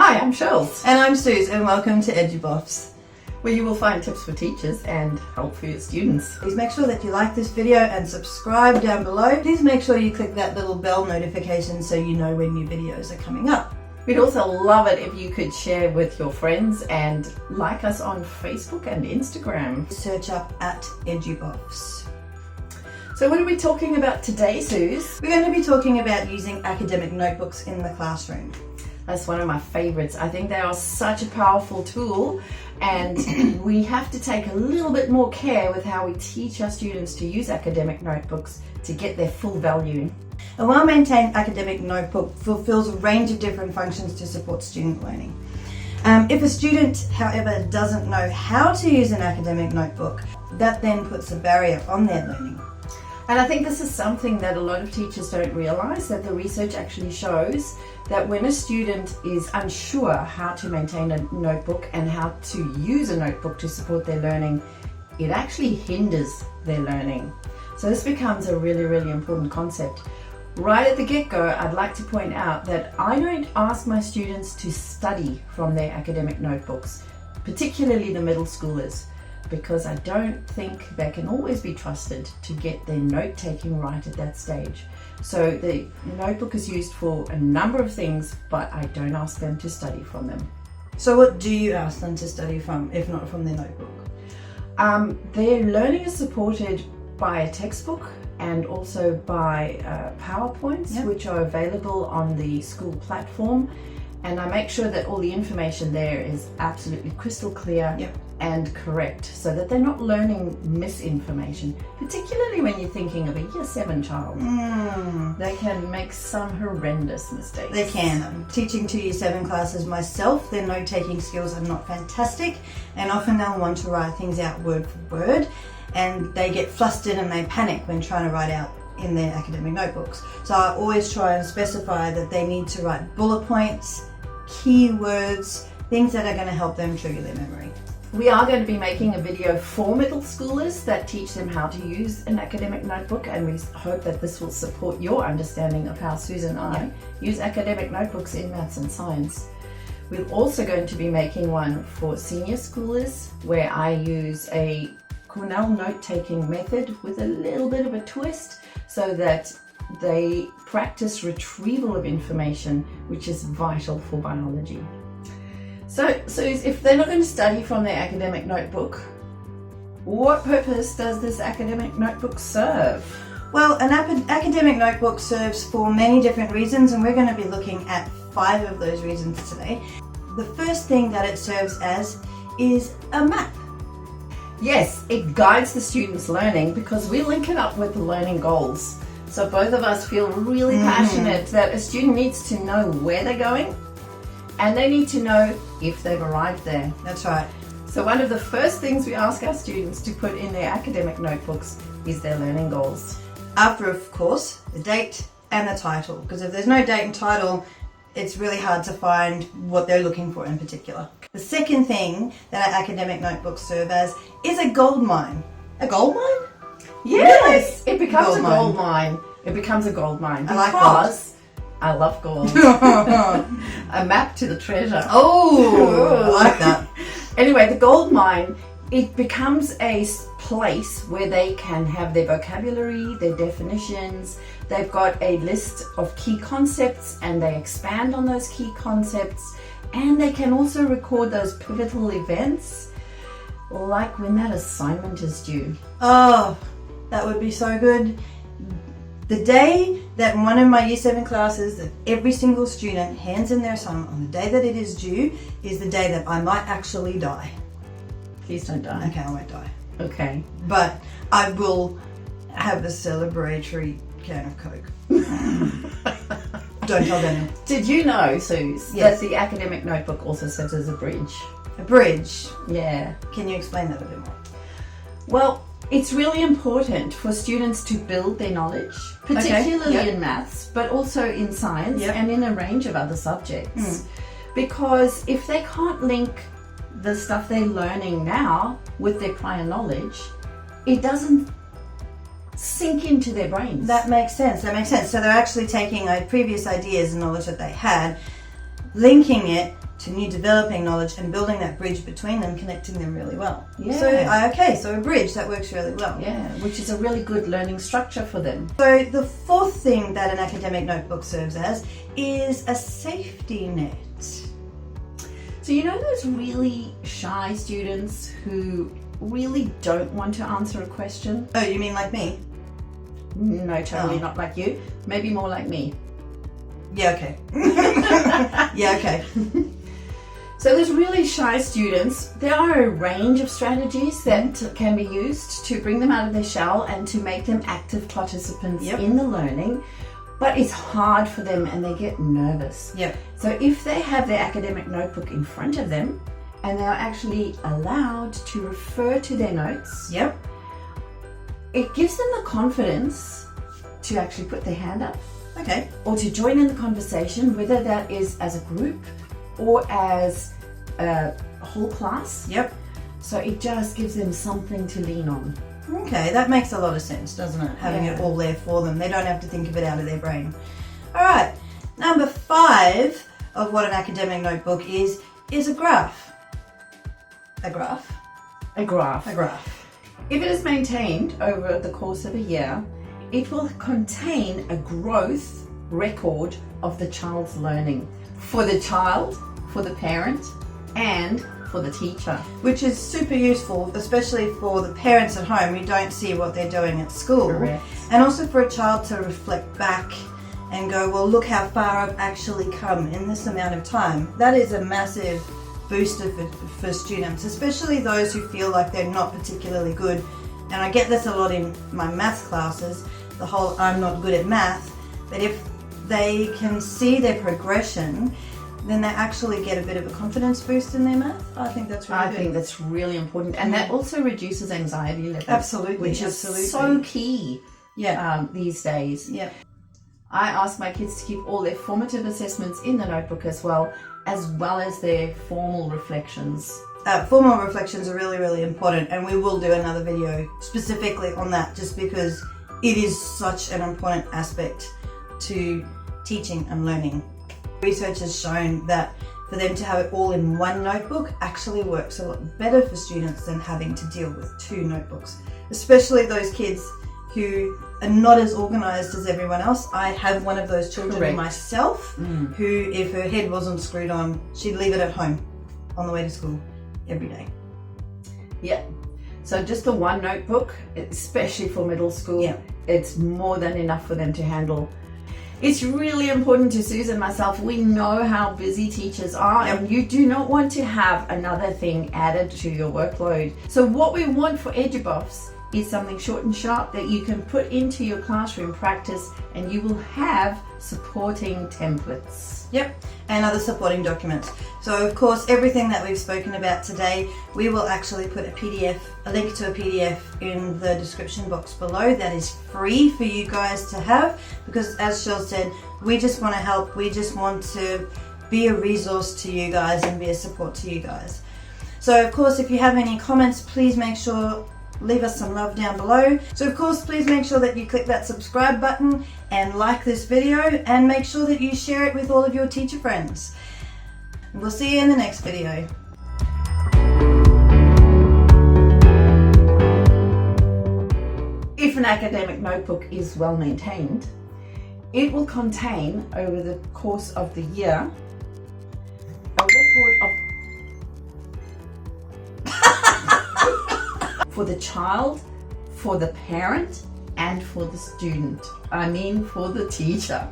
Hi, I'm Shells. And I'm Suze, and welcome to EduBofs, where you will find tips for teachers and help for your students. Please make sure that you like this video and subscribe down below. Please make sure you click that little bell notification so you know when new videos are coming up. We'd also love it if you could share with your friends and like us on Facebook and Instagram. Search up at EduBofs. So what are we talking about today, Suze? We're going to be talking about using academic notebooks in the classroom. That's one of my favorites. I think they are such a powerful tool, and we have to take a little bit more care with how we teach our students to use academic notebooks to get their full value. A well-maintained academic notebook fulfills a range of different functions to support student learning. If a student, however, doesn't know how to use an academic notebook, that then puts a barrier on their learning. And I think this is something that a lot of teachers don't realise, that the research actually shows that when a student is unsure how to maintain a notebook and how to use a notebook to support their learning, it actually hinders their learning. So this becomes a really, really important concept. Right at the get-go, I'd like to point out that I don't ask my students to study from their academic notebooks, particularly the middle schoolers, because I don't think they can always be trusted to get their note-taking right at that stage. So the notebook is used for a number of things, but I don't ask them to study from them. So what do you ask them to study from, if not from their notebook? Their learning is supported by a textbook and also by PowerPoints, which are available on the school platform. And I make sure that all the information there is absolutely crystal clear and correct, so that they're not learning misinformation, particularly when you're thinking of a Year 7 child. They can make some horrendous mistakes. They can. I'm teaching 2 Year 7 classes myself. Their note-taking skills are not fantastic, and often they'll want to write things out word for word, and they get flustered and they panic when trying to write out in their academic notebooks. So I always try and specify that they need to write bullet points, keywords, things that are going to help them trigger their memory. We are going to be making a video for middle schoolers that teach them how to use an academic notebook, and we hope that this will support your understanding of how Susan and I use academic notebooks in maths and science. We're also going to be making one for senior schoolers, where I use a Cornell note-taking method with a little bit of a twist, so that they practice retrieval of information, which is vital for biology. So if they're not going to study from their academic notebook, what purpose does this academic notebook serve? Well, an academic notebook serves for many different reasons, and we're going to be looking at 5 of those reasons today. The first thing that it serves as is a map. Yes, it guides the students' learning because we link it up with the learning goals. So both of us feel really passionate that a student needs to know where they're going, and they need to know if they've arrived there. That's right. So one of the first things we ask our students to put in their academic notebooks is their learning goals. After, of course, the date and the title, because if there's no date and title, it's really hard to find what they're looking for in particular. The second thing that our academic notebooks serve as is a gold mine. A gold mine? Yes, really? It becomes a gold mine. It becomes a gold mine because I love gold. A map to the treasure. Oh, I like that. Anyway, the gold mine, it becomes a place where they can have their vocabulary, their definitions. They've got a list of key concepts and they expand on those key concepts, and they can also record those pivotal events, like when that assignment is due. Oh, that would be so good. The day that in one of my Year 7 classes that every single student hands in their assignment on the day that it is due is the day that I might actually die. Please don't die. Okay, I won't die. Okay. But I will have a celebratory can of Coke. Don't tell Daniel. Did you know, Suze, that the academic notebook also serves as a bridge? A bridge? Yeah. Can you explain that a bit more? Well, it's really important for students to build their knowledge, particularly in maths, but also in science and in a range of other subjects. Because if they can't link the stuff they're learning now with their prior knowledge, it doesn't sink into their brains. That makes sense. So they're actually taking previous ideas and knowledge that they had, linking it to new developing knowledge and building that bridge between them, connecting them really well. Yeah. So a bridge, that works really well. Yeah, which is a really good learning structure for them. So the fourth thing that an academic notebook serves as is a safety net. So you know those really shy students who really don't want to answer a question? Oh, you mean like me? No, totally not like you. Maybe more like me. Yeah, okay. Yeah, okay. So there's really shy students. There are a range of strategies that can be used to bring them out of their shell and to make them active participants in the learning. But it's hard for them and they get nervous. Yep. So if they have their academic notebook in front of them and they are actually allowed to refer to their notes, it gives them the confidence to actually put their hand up. Okay. Or to join in the conversation, whether that is as a group or as a whole class. Yep. So it just gives them something to lean on. Okay, that makes a lot of sense, doesn't it? Having it all there for them. They don't have to think of it out of their brain. All right, number 5 of what an academic notebook is a graph. A graph? A graph. A graph. If it is maintained over the course of a year, it will contain a growth record of the child's learning for the child, for the parent, and for the teacher. Which is super useful, especially for the parents at home who don't see what they're doing at school. Correct. And also for a child to reflect back and go, well, look how far I've actually come in this amount of time. That is a massive booster for students, especially those who feel like they're not particularly good. And I get this a lot in my maths classes, the whole I'm not good at math, but if they can see their progression, then they actually get a bit of a confidence boost in their math. I think that's really good. I think that's really important. And that also reduces anxiety levels. Absolutely. Which is so key these days. Yeah. I ask my kids to keep all their formative assessments in the notebook as well as their formal reflections. Formal reflections are really, really important, and we will do another video specifically on that just because it is such an important aspect to teaching and learning. Research has shown that for them to have it all in one notebook actually works a lot better for students than having to deal with 2 notebooks, especially those kids who are not as organised as everyone else. I have one of those children myself who, if her head wasn't screwed on, she'd leave it at home on the way to school every day. Yeah. So just the one notebook, especially for middle school, it's more than enough for them to handle. It's really important to Susan and myself. We know how busy teachers are and you do not want to have another thing added to your workload. So what we want for EduBofs is something short and sharp that you can put into your classroom practice and you will have supporting templates. Yep, and other supporting documents. So of course, everything that we've spoken about today, we will actually put a link to a PDF in the description box below that is free for you guys to have, because as Shell said, we just want to help, we just want to be a resource to you guys and be a support to you guys. So of course, if you have any comments, please make sure leave us some love down below. So of course, please make sure that you click that subscribe button and like this video, and make sure that you share it with all of your teacher friends. We'll see you in the next video. If an academic notebook is well maintained, it will contain, over the course of the year, a record of for the child, for the parent, and for the student. I mean for the teacher.